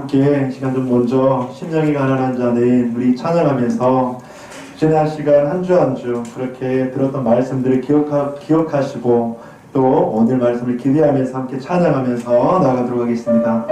함께 시간 좀 먼저 심령이 가난한 자는 우리 찬양하면서 지난 시간 한 주 한 주 그렇게 들었던 말씀들을 기억하시고 또 오늘 말씀을 기대하면서 함께 찬양하면서 나아가도록 하겠습니다.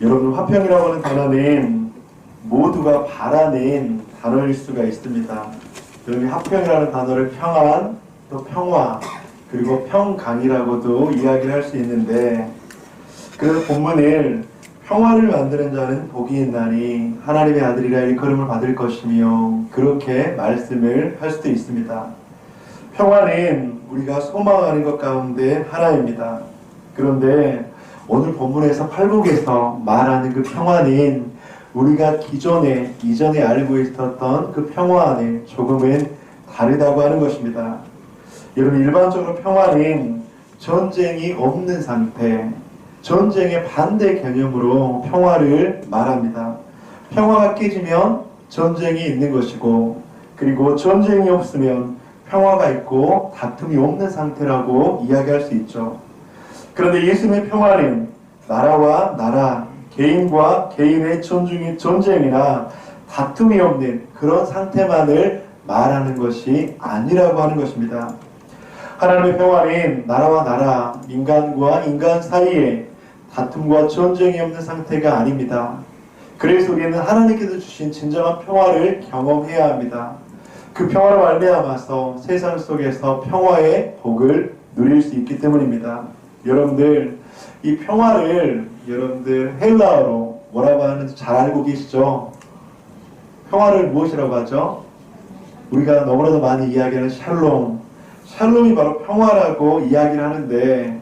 여러분, 화평이라고 하는 단어는 모두가 바라는 단어일 수가 있습니다. 여러분, 화평이라는 단어를 평안, 또 평화, 그리고 평강이라고도 이야기를 할 수 있는데, 그래서 본문을 평화를 만드는 자는 복이 있나니 하나님의 아들이라 일컬음을 받을 것이며, 그렇게 말씀을 할 수도 있습니다. 평화는 우리가 소망하는 것 가운데 하나입니다. 그런데 오늘 본문에서 팔복에서 말하는 그 평화는 우리가 이전에 알고 있었던 그 평화와는 조금은 다르다고 하는 것입니다. 여러분, 일반적으로 평화는 전쟁이 없는 상태, 전쟁의 반대 개념으로 평화를 말합니다. 평화가 깨지면 전쟁이 있는 것이고, 그리고 전쟁이 없으면 평화가 있고 다툼이 없는 상태라고 이야기할 수 있죠. 그런데 예수님의 평화는 나라와 나라, 개인과 개인의 전쟁이나 다툼이 없는 그런 상태만을 말하는 것이 아니라고 하는 것입니다. 하나님의 평화는 나라와 나라, 인간과 인간 사이에 다툼과 전쟁이 없는 상태가 아닙니다. 그래서 우리는 하나님께서 주신 진정한 평화를 경험해야 합니다. 그 평화로 말미암아서 세상 속에서 평화의 복을 누릴 수 있기 때문입니다. 여러분들, 이 평화를 여러분들 헬라어로 뭐라고 하는지 잘 알고 계시죠? 평화를 무엇이라고 하죠? 우리가 너무나도 많이 이야기하는 샬롬. 샬롬이 바로 평화라고 이야기를 하는데,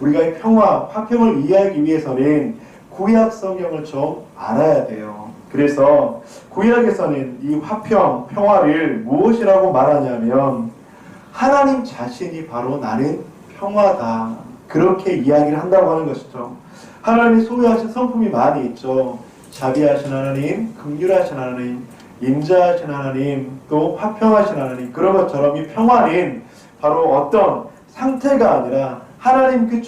우리가 이 평화, 화평을 이해하기 위해서는 구약 성경을 좀 알아야 돼요. 그래서 구약에서는 이 화평, 평화를 무엇이라고 말하냐면 하나님 자신이 바로 나는 평화다, 그렇게 이야기를 한다고 하는 것이죠. 하나님이 소유하신 성품이 많이 있죠. 자비하신 하나님, 긍휼하신 하나님, 인자하신 하나님, 또 화평하신 하나님, 그런 것처럼 이 평화는 바로 어떤 상태가 아니라 하나님 그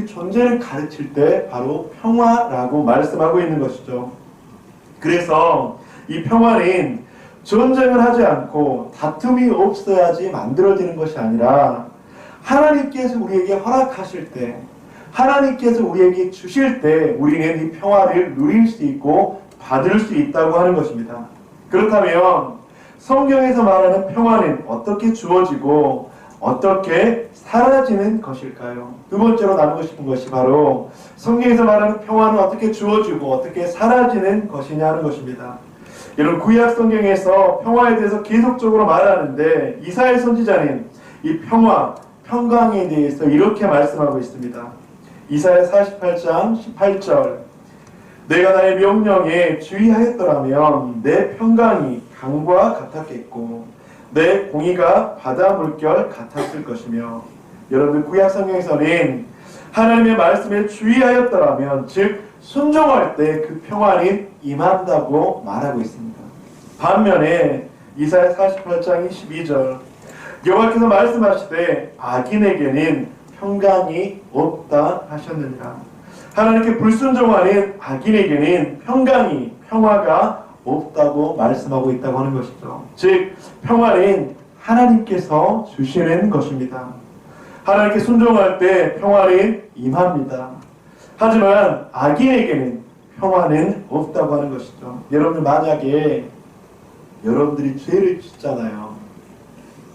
존재를 가르칠 때 바로 평화라고 말씀하고 있는 것이죠. 그래서 이 평화는 전쟁을 하지 않고 다툼이 없어야지 만들어지는 것이 아니라 하나님께서 우리에게 허락하실 때, 하나님께서 우리에게 주실 때 우리는 이 평화를 누릴 수 있고 받을 수 있다고 하는 것입니다. 그렇다면 성경에서 말하는 평화는 어떻게 주어지고 어떻게 사라지는 것일까요? 두 번째로 나누고 싶은 것이 바로 성경에서 말하는 평화는 어떻게 주어지고 어떻게 사라지는 것이냐 하는 것입니다. 여러분, 구약 성경에서 평화에 대해서 계속적으로 말하는데 이사야 선지자는 이 평화, 평강에 대해서 이렇게 말씀하고 있습니다. 이사야 48장 18절, 내가 나의 명령에 주의하였더라면 내 평강이 강과 같았겠고 내 공의가 바다 물결 같았을 것이며. 여러분, 구약 성경에서는 하나님의 말씀에 주의하였더라면, 즉 순종할 때 그 평안이 임한다고 말하고 있습니다. 반면에 이사야 48장 22절, 여호와께서 말씀하시되 악인에게는 평강이 없다 하셨느니라. 하나님께 불순종하는 악인에게는 평화가 없다고 말씀하고 있다고 하는 것이죠. 즉 평화는 하나님께서 주시는 것입니다. 하나님께 순종할 때 평화는 임합니다. 하지만 악인에게는 평화는 없다고 하는 것이죠. 여러분들, 만약에 여러분들이 죄를 짓잖아요.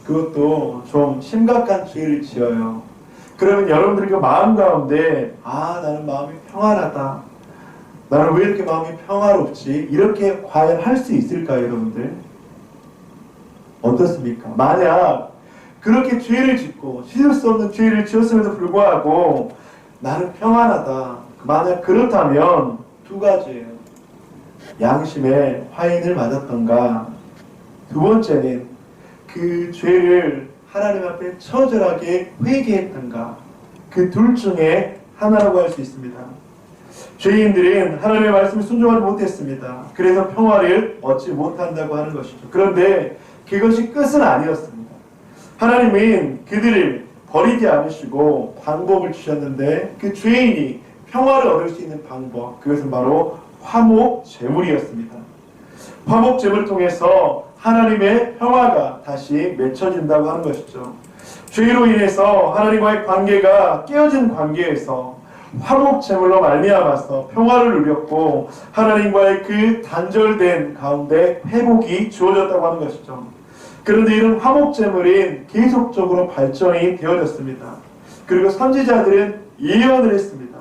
그것도 좀 심각한 죄를 지어요. 그러면 여러분들이 그 마음 가운데 나는 마음이 평안하다, 나는 왜 이렇게 마음이 평화롭지, 이렇게 과연 할 수 있을까요? 여러분들 어떻습니까? 만약 그렇게 죄를 짓고 씻을 수 없는 죄를 지었음에도 불구하고 나는 평안하다, 만약 그렇다면 두 가지예요. 양심에 화인을 맞았던가, 두 번째는 그 죄를 하나님 앞에 처절하게 회개했던가, 그 둘 중에 하나라고 할 수 있습니다. 죄인들은 하나님의 말씀을 순종하지 못했습니다. 그래서 평화를 얻지 못한다고 하는 것이죠. 그런데 그것이 끝은 아니었습니다. 하나님은 그들을 버리지 않으시고 방법을 주셨는데, 그 죄인이 평화를 얻을 수 있는 방법, 그것은 바로 화목 제물이었습니다. 화목 제물을 통해서 하나님의 평화가 다시 맺혀진다고 하는 것이죠. 죄로 인해서 하나님과의 관계가 깨어진 관계에서 화목 제물로 말미암아서 평화를 누렸고 하나님과의 그 단절된 가운데 회복이 주어졌다고 하는 것이죠. 그런데 이런 화목 제물은 계속적으로 발전이 되어졌습니다. 그리고 선지자들은 예언을 했습니다.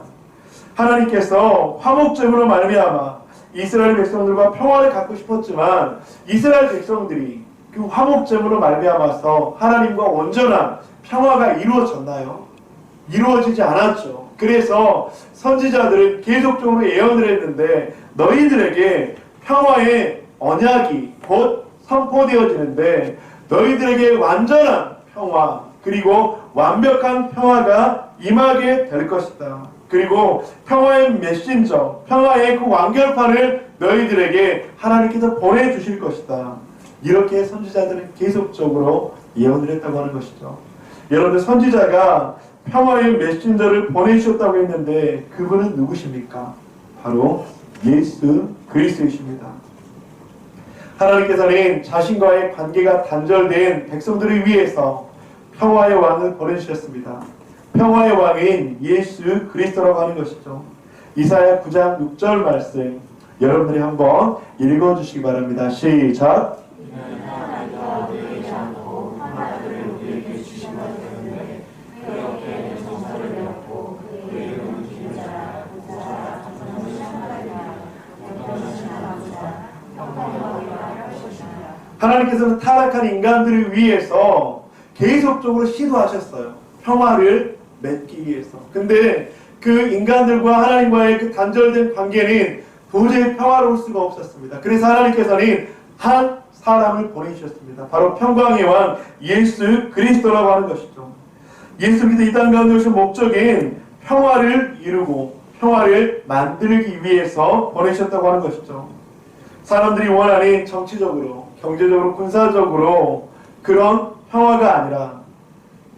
하나님께서 화목 제물로 말미암아 이스라엘 백성들과 평화를 갖고 싶었지만 이스라엘 백성들이 그 화목 제물로 말미암아서 하나님과 온전한 평화가 이루어졌나요? 이루어지지 않았죠. 그래서 선지자들은 계속적으로 예언을 했는데 너희들에게 평화의 언약이 곧 선포되어지는데 너희들에게 완전한 평화 그리고 완벽한 평화가 임하게 될 것이다. 그리고 평화의 메신저, 평화의 그 완결판을 너희들에게 하나님께서 보내주실 것이다. 이렇게 선지자들은 계속적으로 예언을 했다고 하는 것이죠. 여러분들, 선지자가 평화의 메신저를 보내주셨다고 했는데 그분은 누구십니까? 바로 예수 그리스도이십니다. 하나님께서는 자신과의 관계가 단절된 백성들을 위해서 평화의 왕을 보내주셨습니다. 평화의 왕인 예수 그리스도라고 하는 것이죠. 이사야 9장 6절 말씀 여러분들이 한번 읽어주시기 바랍니다. 시작. 하나님께서는 타락한 인간들을 위해서 계속적으로 시도하셨어요. 평화를 맺기 위해서. 근데 그 인간들과 하나님과의 그 단절된 관계는 도저히 평화로울 수가 없었습니다. 그래서 하나님께서는 한 사람을 보내주셨습니다. 바로 평강의 왕 예수 그리스도라고 하는 것이죠. 예수께서 이 땅 가운데 오신 목적인 평화를 이루고 평화를 만들기 위해서 보내셨다고 하는 것이죠. 사람들이 원하는 정치적으로, 경제적으로, 군사적으로 그런 평화가 아니라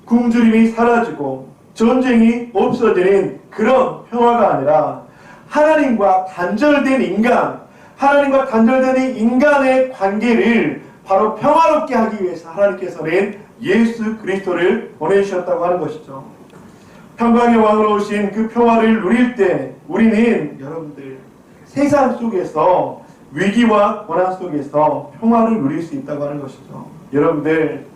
굶주림이 사라지고 전쟁이 없어지는 그런 평화가 아니라 하나님과 단절된 인간, 하나님과 단절된 인간의 관계를 바로 평화롭게 하기 위해서 하나님께서는 예수 그리스도를 보내주셨다고 하는 것이죠. 평강의 왕으로 오신 그 평화를 누릴 때 우리는 여러분들 세상 속에서 위기와 고난 속에서 평화를 누릴 수 있다고 하는 것이죠. 여러분들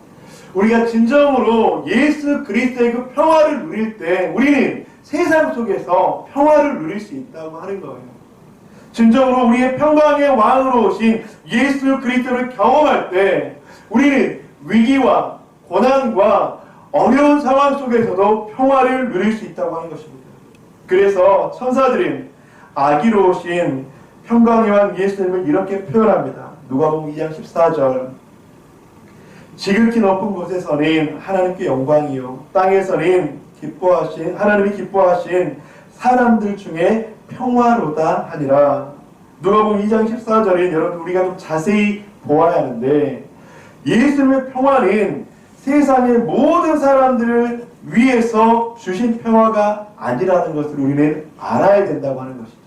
우리가 진정으로 예수 그리스도의 그 평화를 누릴 때 우리는 세상 속에서 평화를 누릴 수 있다고 하는 거예요. 진정으로 우리의 평강의 왕으로 오신 예수 그리스도를 경험할 때 우리는 위기와 고난과 어려운 상황 속에서도 평화를 누릴 수 있다고 하는 것입니다. 그래서 천사들은 아기로 오신 평강의 왕 예수님을 이렇게 표현합니다. 누가복음 2장 14절 지극히 높은 곳에서는 하나님께 영광이요 땅에서는 하나님이 기뻐하신 사람들 중에 평화로다 하니라. 누가복음 2장 14절에 여러분 우리가 좀 자세히 보아야 하는데 예수님의 평화는 세상의 모든 사람들을 위해서 주신 평화가 아니라는 것을 우리는 알아야 된다고 하는 것이죠.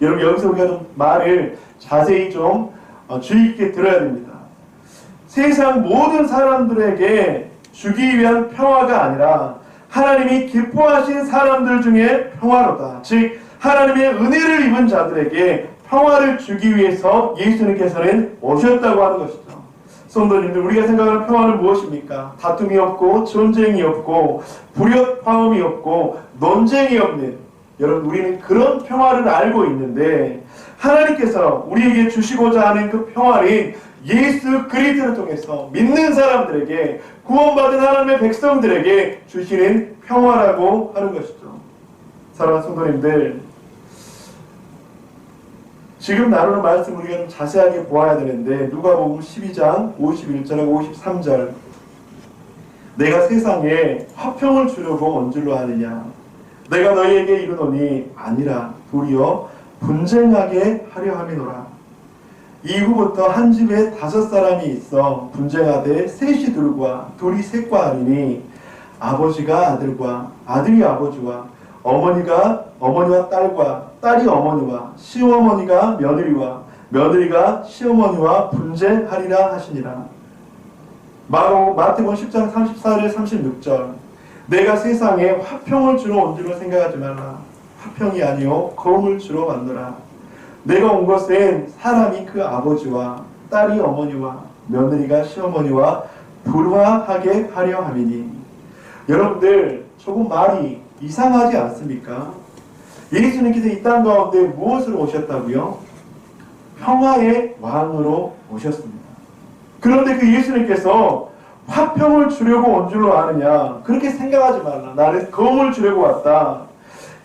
여러분 여기서 우리가 좀 말을 자세히 좀 주의 깊게 들어야 됩니다. 세상 모든 사람들에게 주기 위한 평화가 아니라 하나님이 기뻐하신 사람들 중에 평화로다. 즉 하나님의 은혜를 입은 자들에게 평화를 주기 위해서 예수님께서는 오셨다고 하는 것이죠. 성도님들 우리가 생각하는 평화는 무엇입니까? 다툼이 없고 전쟁이 없고 불협화음이 없고 논쟁이 없는 여러분 우리는 그런 평화를 알고 있는데 하나님께서 우리에게 주시고자 하는 그 평화는 예수 그리스도를 통해서 믿는 사람들에게 구원받은 하나님의 백성들에게 주시는 평화라고 하는 것이죠. 사랑하는 성도님들 지금 나누는 말씀을 우리가 좀 자세하게 보아야 되는데 누가복음 12장 51절하고 53절 내가 세상에 화평을 주려고 온 줄로 아느냐 내가 너희에게 이르노니 아니라 도리어 분쟁하게 하려 함이노라. 이후부터 한 집에 5사람이 있어 분쟁하되 셋이 둘과 둘이 셋과 하리니 아버지가 아들과 아들이 아버지와 어머니와 딸과 딸이 어머니와 시어머니가 며느리와 며느리가 시어머니와 분쟁하리라 하시니라. 마태복음 10장 34절 36절 내가 세상에 화평을 주러 온 줄로 생각하지 말라. 화평이 아니요 거움을 주러 왔노라. 내가 온 것은 사람이 그 아버지와 딸이 어머니와 며느리가 시어머니와 불화하게 하려 함이니. 여러분들 조금 말이 이상하지 않습니까? 예수님께서 이 땅 가운데 무엇으로 오셨다고요? 평화의 왕으로 오셨습니다. 그런데 그 예수님께서 화평을 주려고 온 줄로 아느냐? 그렇게 생각하지 말라. 나는 거움을 주려고 왔다.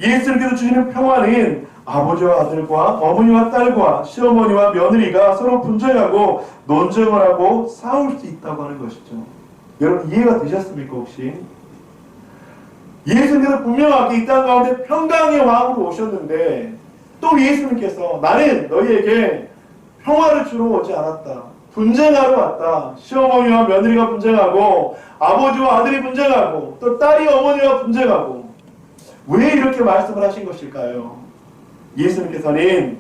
예수님께서 주시는 평화는 아버지와 아들과 어머니와 딸과 시어머니와 며느리가 서로 분쟁하고 논쟁을 하고 싸울 수 있다고 하는 것이죠. 여러분 이해가 되셨습니까 혹시? 예수님께서 분명하게 이 땅 가운데 평강의 왕으로 오셨는데 또 예수님께서 나는 너희에게 평화를 주러 오지 않았다. 분쟁하러 왔다. 시어머니와 며느리가 분쟁하고 아버지와 아들이 분쟁하고 또 딸이 어머니와 분쟁하고 왜 이렇게 말씀을 하신 것일까요? 예수님께서는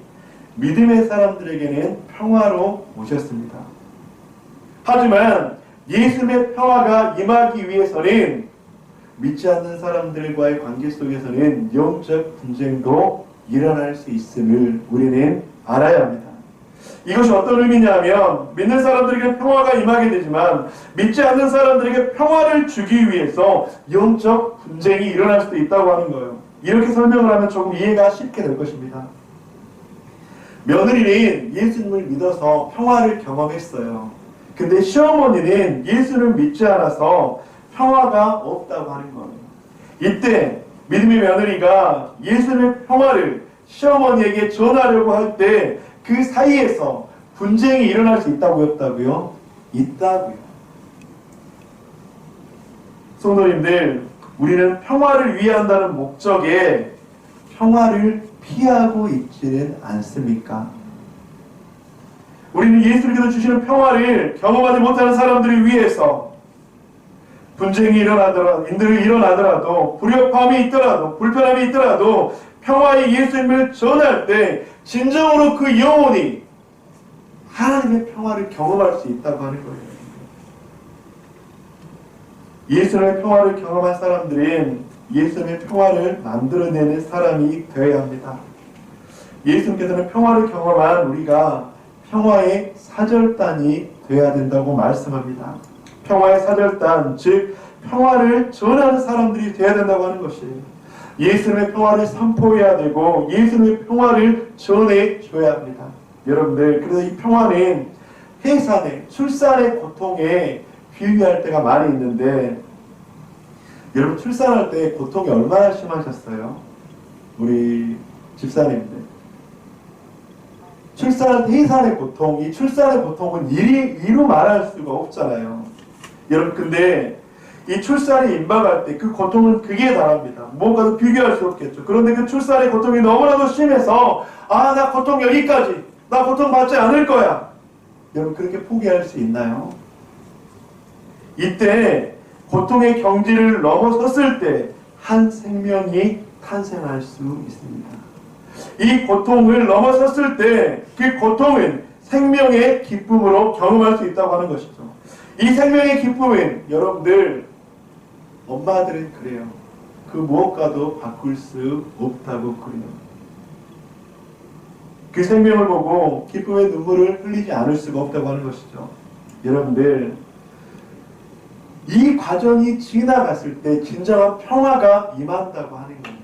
믿음의 사람들에게는 평화로 오셨습니다. 하지만 예수님의 평화가 임하기 위해서는 믿지 않는 사람들과의 관계 속에서는 영적 분쟁도 일어날 수 있음을 우리는 알아야 합니다. 이것이 어떤 의미냐면 믿는 사람들에게 평화가 임하게 되지만 믿지 않는 사람들에게 평화를 주기 위해서 영적 분쟁이 일어날 수도 있다고 하는 거예요. 이렇게 설명을 하면 조금 이해가 쉽게 될 것입니다. 며느리는 예수님을 믿어서 평화를 경험했어요. 근데 시어머니는 예수를 믿지 않아서 평화가 없다고 하는 거예요. 이때 믿음의 며느리가 예수님의 평화를 시어머니에게 전하려고 할 때 그 사이에서 분쟁이 일어날 수 있다고요? 없다고요? 있다고요. 성도님들, 우리는 평화를 위한다는 목적에 평화를 피하고 있지는 않습니까? 우리는 예수님께서 주시는 평화를 경험하지 못하는 사람들을 위해서 분쟁이 일어나더라도 불협화음이 있더라도 불편함이 있더라도 평화의 예수님을 전할 때 진정으로 그 영혼이 하나님의 평화를 경험할 수 있다고 하는 거예요. 예수님의 평화를 경험한 사람들은 예수님의 평화를 만들어내는 사람이 되어야 합니다. 예수님께서는 평화를 경험한 우리가 평화의 사절단이 되어야 된다고 말씀합니다. 평화의 사절단, 즉 평화를 전하는 사람들이 되어야 된다고 하는 것이에요. 예수님의 평화를 선포해야 되고 예수님의 평화를 전해줘야 합니다. 여러분들, 그래서 이 평화는 해산의, 출산의 고통에 비유할 때가 많이 있는데, 여러분 출산할 때 고통이 얼마나 심하셨어요? 우리 집사님들. 출산할 때 해산의 고통, 이 출산의 고통은 이루 말할 수가 없잖아요. 여러분, 근데 이 출산이 임박할 때 그 고통은 극에 달합니다. 뭔가도 비교할 수 없겠죠. 그런데 그 출산의 고통이 너무나도 심해서 나 고통 여기까지, 나 고통 받지 않을 거야. 여러분, 그렇게 포기할 수 있나요? 이때 고통의 경지를 넘어섰을 때 한 생명이 탄생할 수 있습니다. 이 고통을 넘어섰을 때 그 고통은 생명의 기쁨으로 경험할 수 있다고 하는 것이죠. 이 생명의 기쁨은 여러분들, 엄마들은 그래요. 그 무엇과도 바꿀 수 없다고 그래요. 그 생명을 보고 기쁨의 눈물을 흘리지 않을 수가 없다고 하는 것이죠. 여러분들, 이 과정이 지나갔을 때 진정한 평화가 임한다고 하는 거예요.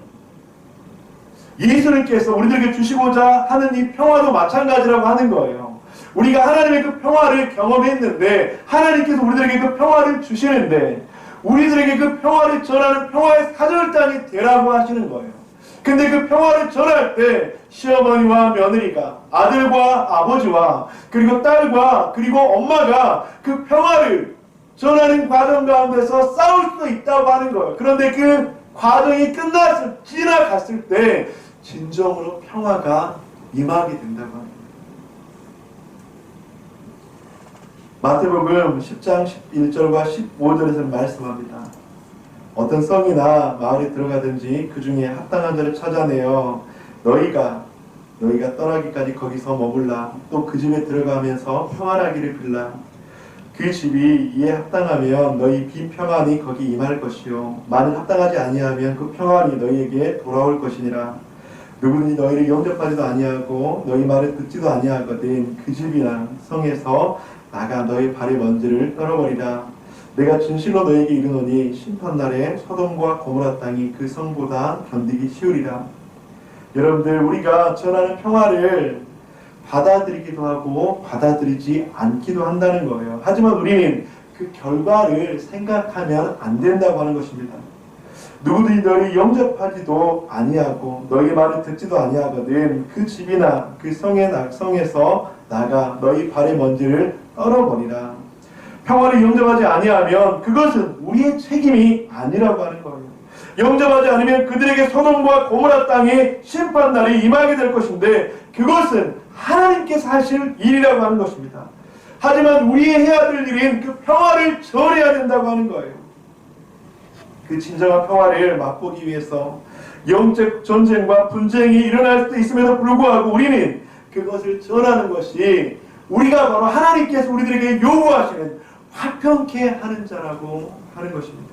예수님께서 우리들에게 주시고자 하는 이 평화도 마찬가지라고 하는 거예요. 우리가 하나님의 그 평화를 경험했는데 하나님께서 우리들에게 그 평화를 주시는데 우리들에게 그 평화를 전하는 평화의 사절단이 되라고 하시는 거예요. 근데 그 평화를 전할 때 시어머니와 며느리가, 아들과 아버지와 그리고 딸과 그리고 엄마가 그 평화를 전하는 과정 가운데서 싸울 수도 있다고 하는 거예요. 그런데 그 과정이 지나갔을 때 진정으로 평화가 임하게 된다고 합니다. 마태복음 10장 11절과 15절에서 말씀합니다. 어떤 성이나 마을에 들어가든지 그 중에 합당한 자를 찾아내어 너희가 떠나기까지 거기서 머물라. 또 그 집에 들어가면서 평안하기를 빌라. 그 집이 이에 합당하면 너희 빈 평안이 거기 임할 것이요 만일 합당하지 아니하면 그 평안이 너희에게 돌아올 것이니라. 누구든지 너희를 영접하지도 아니하고 너희 말을 듣지도 아니하거든 그 집이나 성에서 나가 너희 발의 먼지를 떨어버리라. 내가 진실로 너희에게 이르노니 심판날에 소돔과 고모라 땅이 그 성보다 견디기 쉬우리라. 여러분들, 우리가 전하는 평화를 받아들이기도 하고 받아들이지 않기도 한다는 거예요. 하지만 우리는 그 결과를 생각하면 안 된다고 하는 것입니다. 누구든지 너희를 영접하지도 아니하고 너희 말을 듣지도 아니하거든 그 집이나 그 성에서 나가 너희 발의 먼지를 떨어버리라. 평화를 영접하지 아니하면 그것은 우리의 책임이 아니라고 하는 거예요. 영접하지 않으면 그들에게 소돔과 고모라 땅의 심판날이 임하게 될 것인데 그것은 하나님께서 하실 일이라고 하는 것입니다. 하지만 우리의 해야 될 일은 그 평화를 전해야 된다고 하는 거예요. 그 진정한 평화를 맛보기 위해서 영적 전쟁과 분쟁이 일어날 수도 있음에도 불구하고 우리는 그것을 전하는 것이 우리가 바로 하나님께서 우리들에게 요구하시는 화평케 하는 자라고 하는 것입니다.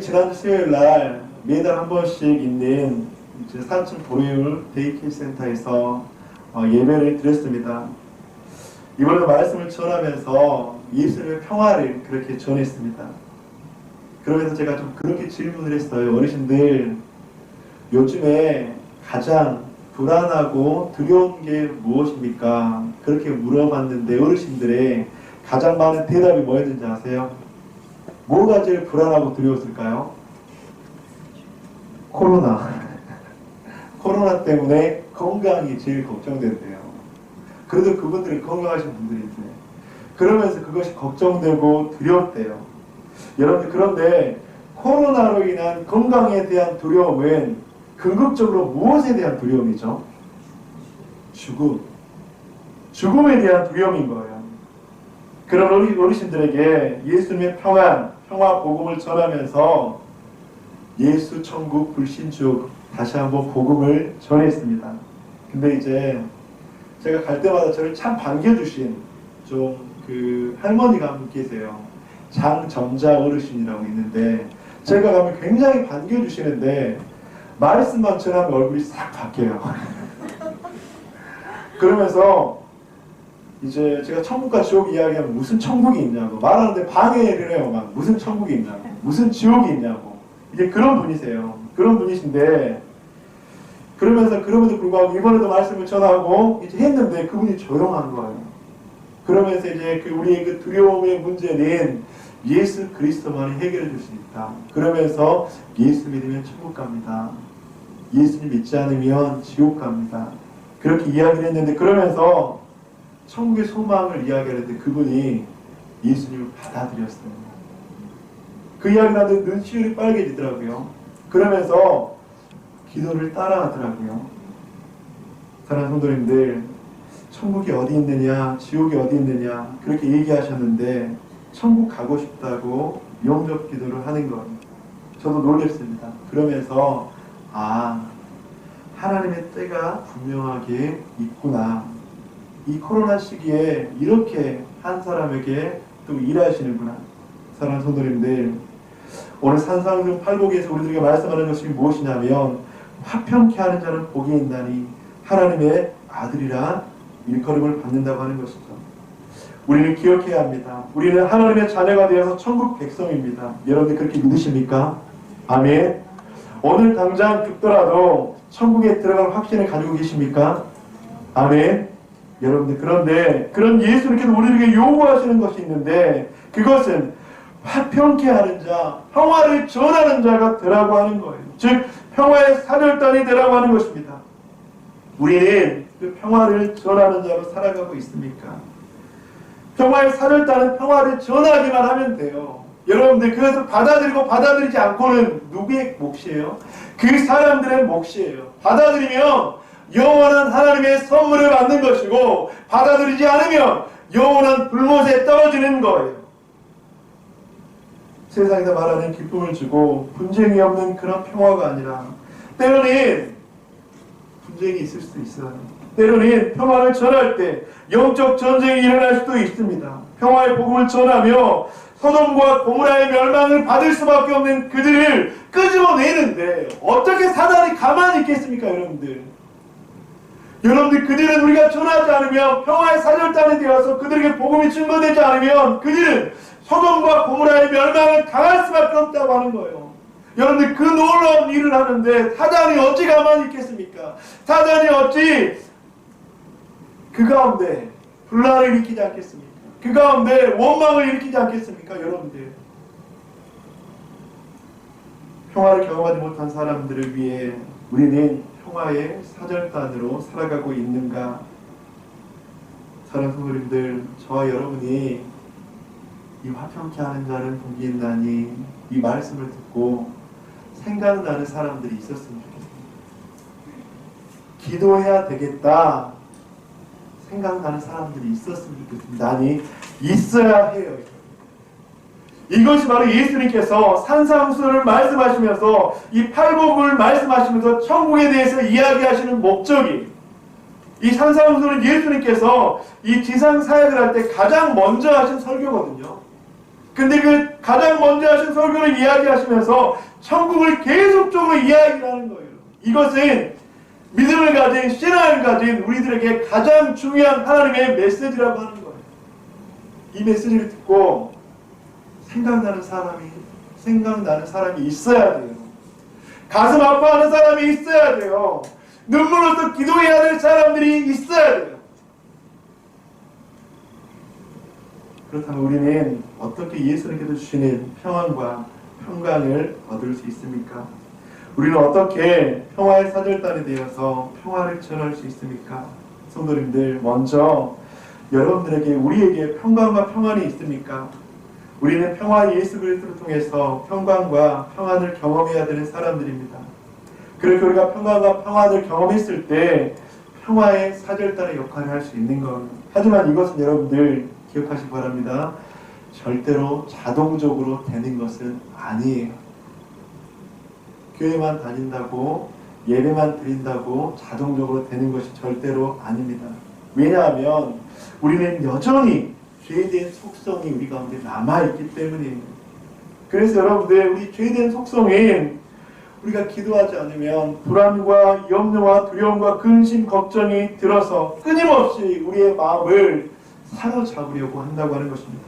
지난주 수요일 날 매달 한 번씩 있는 산층 보리울 데이케어 센터에서 예배를 드렸습니다. 이번에 말씀을 전하면서 예수님의 평화를 그렇게 전했습니다. 그러면서 제가 좀 그렇게 질문을 했어요. 어르신들, 요즘에 가장 불안하고 두려운 게 무엇입니까? 그렇게 물어봤는데 어르신들의 가장 많은 대답이 뭐였는지 아세요? 뭐가 제일 불안하고 두려웠을까요? 코로나. 코로나 때문에 건강이 제일 걱정된대요. 그래도 그분들이 건강하신 분들인데 그러면서 그것이 걱정되고 두려웠대요. 여러분들, 그런데 코로나로 인한 건강에 대한 두려움은 궁극적으로 무엇에 대한 두려움이죠? 죽음. 죽음에 대한 두려움인 거예요. 그런 어르신들에게 예수님의 평화 복음을 전하면서 예수 천국 불신족 다시 한번 복음을 전했습니다. 근데 이제 제가 갈 때마다 저를 참 반겨주신 좀 그 할머니가 한 분 계세요. 장점자 어르신이라고 있는데 제가 가면 굉장히 반겨주시는데 말씀만 전하면 얼굴이 싹 바뀌어요. 그러면서 이제 제가 천국과 지옥 이야기하면 무슨 천국이 있냐고 말하는데 방해를 해요. 막 무슨 천국이 있냐고 무슨 지옥이 있냐고 이제 그런 분이세요. 그런 분이신데 그러면서 그럼에도 불구하고 이번에도 말씀을 전하고 이제 했는데 그분이 조용한 거예요. 그러면서 이제 우리의 그 두려움의 문제는 예수 그리스도만이 해결해 줄 수 있다. 그러면서 예수 믿으면 천국 갑니다. 예수님 믿지 않으면 지옥 갑니다. 그렇게 이야기를 했는데 그러면서 천국의 소망을 이야기하는데 그분이 예수님을 받아들였어요. 그 이야기를 하는데 눈시울이 빨개지더라고요. 그러면서 기도를 따라하더라고요. 사랑하는 성도님들, 천국이 어디 있느냐, 지옥이 어디 있느냐 그렇게 얘기하셨는데 천국 가고 싶다고 영접 기도를 하는 거예요. 저도 놀랬습니다. 그러면서 하나님의 때가 분명하게 있구나. 이 코로나 시기에 이렇게 한 사람에게 또 일하시는구나. 사랑하는 성도님들, 오늘 산상순 팔복에서 우리들에게 말씀하는 것이 무엇이냐면 화평케 하는 자는 복이 있나니 하나님의 아들이라 일컬음을 받는다고 하는 것이죠. 우리는 기억해야 합니다. 우리는 하나님의 자녀가 되어서 천국 백성입니다. 여러분들 그렇게 믿으십니까? 아멘. 오늘 당장 죽더라도 천국에 들어갈 확신을 가지고 계십니까? 아멘. 여러분들 그런데 그런 예수님께서 우리에게 요구하시는 것이 있는데 그것은 화평케 하는 자, 평화를 전하는 자가 되라고 하는 거예요. 즉 평화의 사절단이 되라고 하는 것입니다. 우리는 그 평화를 전하는 자로 살아가고 있습니까? 평화의 사절단은 평화를 전하기만 하면 돼요. 여러분들 그것을 받아들이고 받아들이지 않고는 누구의 몫이에요? 그 사람들의 몫이에요. 받아들이면 영원한 하나님의 선물을 받는 것이고 받아들이지 않으면 영원한 불못에 떨어지는 거예요. 세상에서 말하는 기쁨을 주고 분쟁이 없는 그런 평화가 아니라 때로는 분쟁이 있을 수도 있어요. 때로는 평화를 전할 때 영적 전쟁이 일어날 수도 있습니다. 평화의 복음을 전하며 소돔과 고모라의 멸망을 받을 수밖에 없는 그들을 끄집어내는데 어떻게 사단이 가만히 있겠습니까, 여러분들? 여러분들 그들은 우리가 전하지 않으면 평화의 사절단이 되어서 그들에게 복음이 증거되지 않으면 그들은 소돔과 고모라의 멸망을 당할 수밖에 없다고 하는 거예요. 여러분들 그 놀라운 일을 하는데 사단이 어찌 가만히 있겠습니까? 사단이 어찌 그 가운데 분란을 일으키지 않겠습니까? 그 가운데 원망을 일으키지 않겠습니까? 여러분들 평화를 경험하지 못한 사람들을 위해 우리는 평화의 사절단으로 살아가고 있는가? 사랑하는 성도님들, 저와 여러분이 이 화평케 하는 자는 복이 있나니 이 말씀을 듣고 생각나는 사람들이 있었으면 좋겠습니다. 기도해야 되겠다 생각나는 사람들이 있었으면 좋겠습니다. 아니 있어야 해요. 이것이 바로 예수님께서 산상수훈을 말씀하시면서 이 팔복을 말씀하시면서 천국에 대해서 이야기하시는 목적이, 이 산상수훈은 예수님께서 이 지상 사역을 할 때 가장 먼저 하신 설교거든요. 근데 그 가장 먼저 하신 설교를 이야기하시면서 천국을 계속적으로 이야기하는 거예요. 이것은 믿음을 가진, 신앙을 가진 우리들에게 가장 중요한 하나님의 메시지라고 하는 거예요. 이 메시지를 듣고 생각나는 사람이 있어야 돼요. 가슴 아파하는 사람이 있어야 돼요. 눈물로서 기도해야 될 사람들이 있어야 돼요. 그렇다면 우리는 어떻게 예수님께서 주시는 평안과 평강을 얻을 수 있습니까? 우리는 어떻게 평화의 사절단이 되어서 평화를 전할 수 있습니까? 성도님들, 먼저 여러분들에게 우리에게 평강과 평안이 있습니까? 우리는 평화 예수 그리스도를 통해서 평강과 평안을 경험해야 되는 사람들입니다. 그렇게 우리가 평강과 평안을 경험했을 때 평화의 사절단의 역할을 할 수 있는 겁니다. 하지만 이것은 여러분들 기억하시기 바랍니다. 절대로 자동적으로 되는 것은 아니에요. 교회만 다닌다고 예배만 드린다고 자동적으로 되는 것이 절대로 아닙니다. 왜냐하면 우리는 여전히 죄된 속성이 우리 가운데 남아있기 때문이에요. 그래서 여러분들 우리 죄된 속성인 우리가 기도하지 않으면 불안과 염려와 두려움과 근심, 걱정이 들어서 끊임없이 우리의 마음을 사로잡으려고 한다고 하는 것입니다.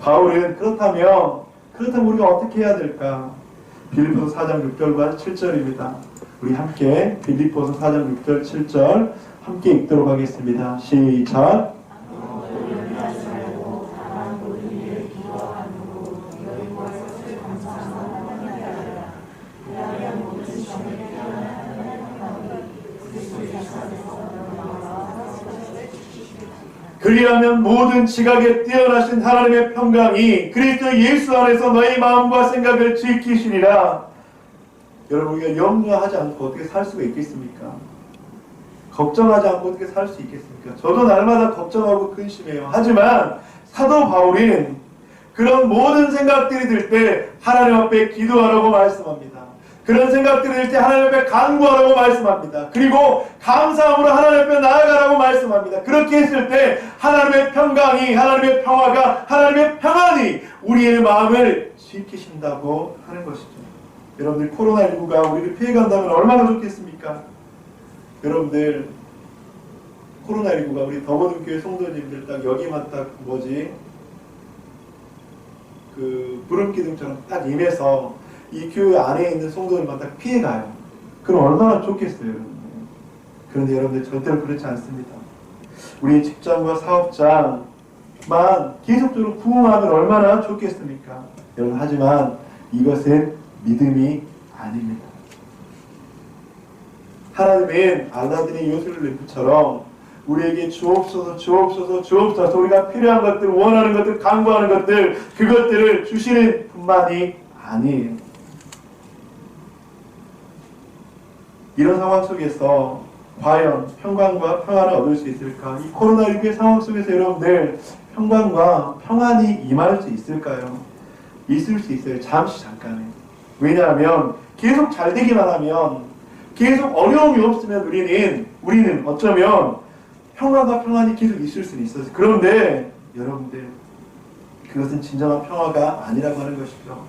바울은 그렇다면 우리가 어떻게 해야 될까? 빌립보서 4장 6절과 7절입니다. 우리 함께 빌립보서 4장 6절 7절 함께 읽도록 하겠습니다. 시작. 그리하면 모든 지각에 뛰어나신 하나님의 평강이 그리스도 예수 안에서 너희 마음과 생각을 지키시리라. 여러분, 우리가 염려하지 않고 어떻게 살 수가 있겠습니까? 걱정하지 않고 어떻게 살 수 있겠습니까? 저도 날마다 걱정하고 근심해요. 하지만 사도 바울은 그런 모든 생각들이 들 때 하나님 앞에 기도하라고 말씀합니다. 그런 생각들이 들 때 하나님 앞에 간구하라고 말씀합니다. 그리고 감사함으로 하나님 앞에 나아가라고 말씀합니다. 그렇게 했을 때 하나님의 평강이, 하나님의 평화가, 하나님의 평안이 우리의 마음을 지키신다고 하는 것이죠. 여러분들, 코로나19가 우리를 피해간다면 얼마나 좋겠습니까? 여러분들, 코로나19가 우리 더거든교회 성도님들 딱 여기만 딱 구름기둥처럼 딱 임해서 이 교회 안에 있는 성도들만 딱 피해가요. 그럼 얼마나 좋겠어요. 그런데 여러분들 절대로 그렇지 않습니다. 우리 직장과 사업장만 계속적으로 부흥하면 얼마나 좋겠습니까? 여러분, 하지만 이것은 믿음이 아닙니다. 하나님은 알라딘의 요술 램프처럼 우리에게 주옵소서, 주옵소서, 주옵소서, 우리가 필요한 것들, 원하는 것들, 간구하는 것들, 그것들을 주시는 분만이 아니에요. 이런 상황 속에서 과연 평강과 평안을 얻을 수 있을까? 이 코로나19의 상황 속에서 여러분들 평강과 평안이 임할 수 있을까요? 있을 수 있어요. 잠시 잠깐에. 왜냐하면 계속 잘 되기만 하면, 계속 어려움이 없으면 우리는 어쩌면 평화가 평안이 계속 있을 수는 있어요. 그런데 여러분들, 그것은 진정한 평화가 아니라고 하는 것이죠.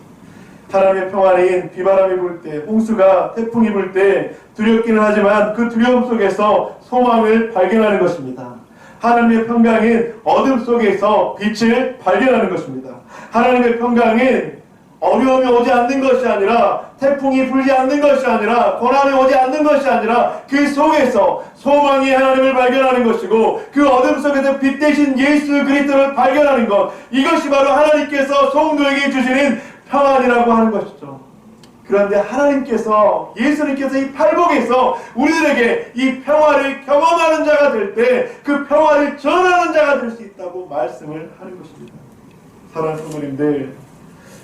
하나님의 평안인 비바람이 불 때, 홍수가, 태풍이 불 때 두렵기는 하지만 그 두려움 속에서 소망을 발견하는 것입니다. 하나님의 평강인 어둠 속에서 빛을 발견하는 것입니다. 하나님의 평강인 어려움이 오지 않는 것이 아니라, 태풍이 불지 않는 것이 아니라, 고난이 오지 않는 것이 아니라 그 속에서 소망이 하나님을 발견하는 것이고, 그 어둠 속에서 빛 대신 예수 그리스도를 발견하는 것, 이것이 바로 하나님께서 성도에게 주시는 평안이라고 하는 것이죠. 그런데 하나님께서, 예수님께서 이 팔복에서 우리들에게 이 평화를 경험하는 자가 될 때 그 평화를 전하는 자가 될 수 있다고 말씀을 하는 것입니다. 사랑하는 성도님들,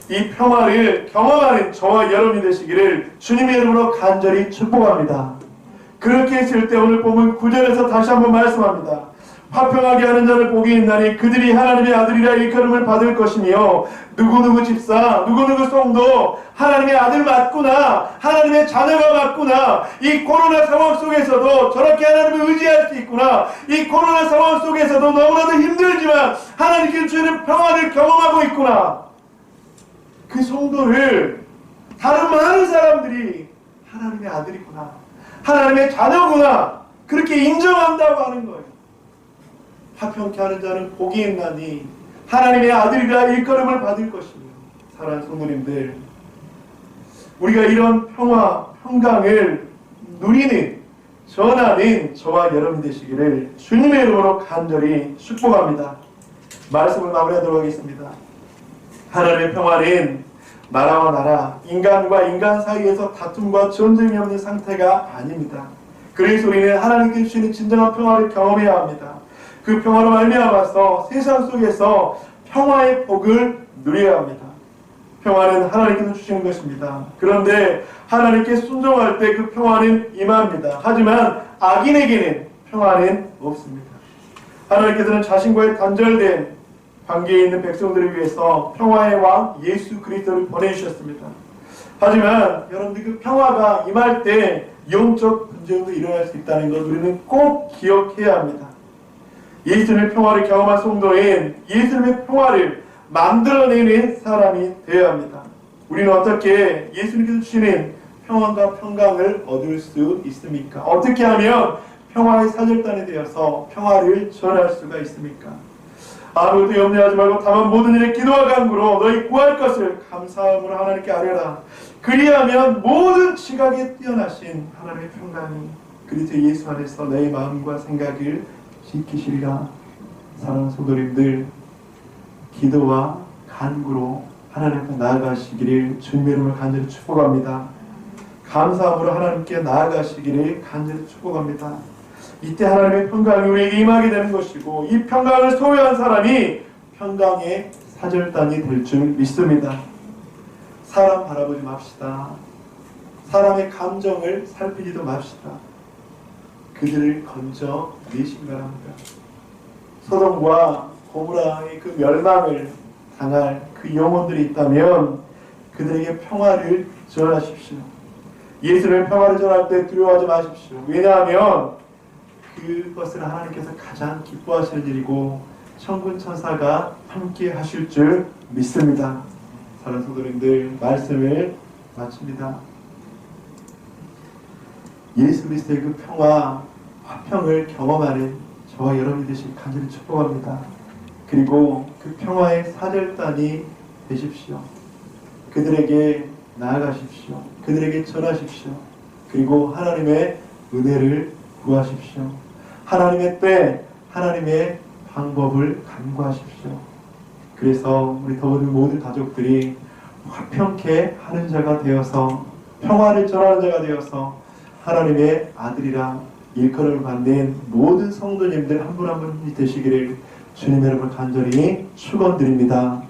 이 평화를 경험하는 저와 여러분이 되시기를 주님의 이름으로 간절히 축복합니다. 그렇게 했을 때 오늘 본문 9절에서 다시 한번 말씀합니다. 화평하게 하는 자를 복이 있나니 그들이 하나님의 아들이라 일컬음을 받을 것이며, 누구누구 집사, 누구누구 성도 하나님의 아들 맞구나, 하나님의 자녀가 맞구나, 이 코로나 상황 속에서도 저렇게 하나님을 의지할 수 있구나, 이 코로나 상황 속에서도 너무나도 힘들지만 하나님께 주시는 평안을 경험하고 있구나, 그 성도를 다른 많은 사람들이 하나님의 아들이구나, 하나님의 자녀구나, 그렇게 인정한다고 하는 거예요. 화평케 하는 자는 복이 있나니 하나님의 아들이라 일컬음을 받을 것이며. 사랑하는 성도님들, 우리가 이런 평화, 평강을 누리는, 전하는 저와 여러분 되시기를 주님의 이름으로 간절히 축복합니다. 말씀을 마무리하도록 하겠습니다. 하나님의 평화는 나라와 나라, 인간과 인간 사이에서 다툼과 전쟁이 없는 상태가 아닙니다. 그래서 우리는 하나님께 주시는 진정한 평화를 경험해야 합니다. 그 평화로 말미암아서 세상 속에서 평화의 복을 누려야 합니다. 평화는 하나님께서 주시는 것입니다. 그런데 하나님께 순종할 때 그 평화는 임합니다. 하지만 악인에게는 평화는 없습니다. 하나님께서는 자신과의 단절된 관계에 있는 백성들을 위해서 평화의 왕 예수 그리스도를 보내주셨습니다. 하지만 여러분들 그 평화가 임할 때 영적 분쟁도 일어날 수 있다는 것 우리는 꼭 기억해야 합니다. 예수님의 평화를 경험한 성도인 예수님의 평화를 만들어내는 사람이 되어야 합니다. 우리는 어떻게 예수님께서 주시는 평안과 평강을 얻을 수 있습니까? 어떻게 하면 평화의 사절단이 되어서 평화를 전할 수가 있습니까? 아무것도 염려하지 말고 다만 모든 일에 기도와 간구로 너희 구할 것을 감사함으로 하나님께 아뢰라. 그리하면 모든 지각에 뛰어나신 하나님의 평강이 그리스도 예수 안에서 너희 마음과 생각을 지키시리라. 사랑하는 성도님들, 기도와 간구로 하나님 앞에 나아가시기를 주님의 이름으로 간절히 축복합니다. 감사함으로 하나님께 나아가시기를 간절히 축복합니다. 이때 하나님의 평강이 우리에게 임하게 되는 것이고 이 평강을 소유한 사람이 평강의 사절단이 될 줄 믿습니다. 사람 바라보지 맙시다. 사람의 감정을 살피지도 맙시다. 그들을 건져 내시기 바랍니다. 소돔과 고모라의 그 멸망을 당할 그 영혼들이 있다면 그들에게 평화를 전하십시오. 예수님의 평화를 전할 때 두려워하지 마십시오. 왜냐하면 그것을 하나님께서 가장 기뻐하시는 일이고 천군 천사가 함께 하실 줄 믿습니다. 사랑하는 성도님들, 말씀을 마칩니다. 예수 그리스도의 그 평화, 화평을 경험하는 저와 여러분이 되시길 간절히 축복합니다. 그리고 그 평화의 사절단이 되십시오. 그들에게 나아가십시오. 그들에게 전하십시오. 그리고 하나님의 은혜를 구하십시오. 하나님의 때, 하나님의 방법을 간구하십시오. 그래서 우리 더불어 모든 가족들이 화평케 하는 자가 되어서 평화를 전하는 자가 되어서 하나님의 아들이라 일컬음을 받는 모든 성도님들 한 분 한 분이 되시기를 주님의 이름으로 간절히 축원드립니다.